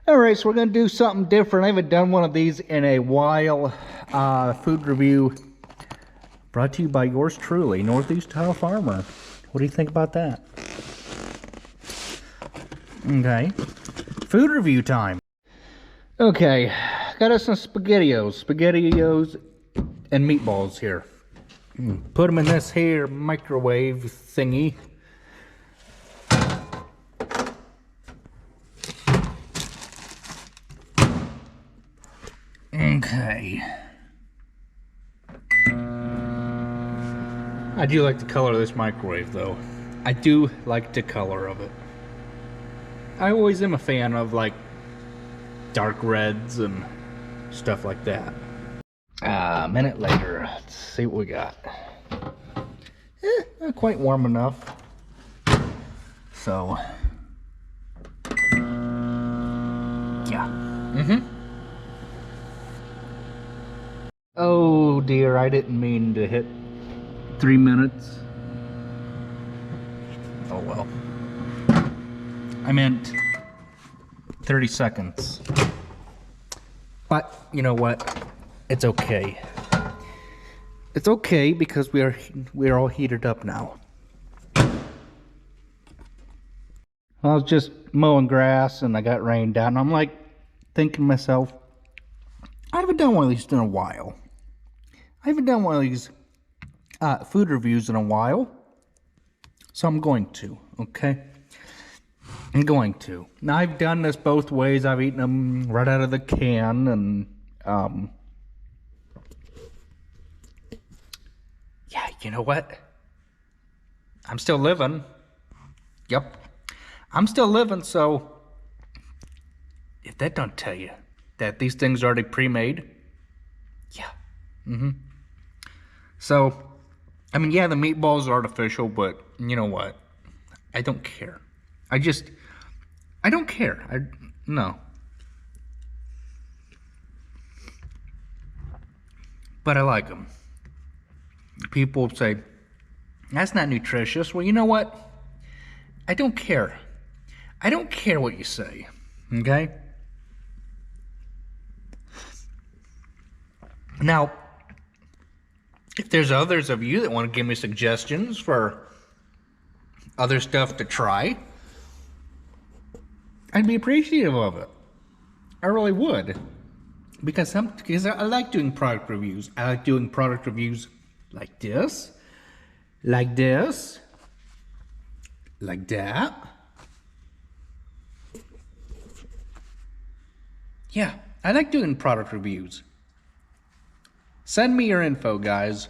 All right, so we're going to do something different. I haven't done one of these in a while. Food review brought to you by yours truly, Northeast Tile Farmer. What do you think about that? Okay, food review time. Okay, got us some Spaghettios and meatballs here. Put them in this here microwave thingy. Okay. I do like the color of this microwave though. I do like the color of it. I always am a fan of like dark reds and stuff like that. A minute later, let's see what we got. Not quite warm enough. So, yeah. Oh dear, I didn't mean to hit 3 minutes. Oh well. I meant 30 seconds. But you know what? It's okay. It's okay because we are all heated up now. I was just mowing grass and I got rained out and I'm like thinking to myself, I haven't done one of these in a while. I haven't done one of these food reviews in a while. So I'm going to, okay? I'm going to. Now I've done this both ways. I've eaten them right out of the can and yeah, you know what? I'm still living. Yep. I'm still living, so if that don't tell you that these things are already pre-made, yeah. So, I mean, yeah, the meatballs are artificial, but you know what? I don't care. I don't care. No. But I like them. People say, that's not nutritious. Well, you know what? I don't care. I don't care what you say. Okay? Now, if there's others of you that want to give me suggestions for other stuff to try, I'd be appreciative of it. I really would. Because I like doing product reviews. I like doing product reviews like this, like this, like that. Yeah, I like doing product reviews. Send me your info, guys.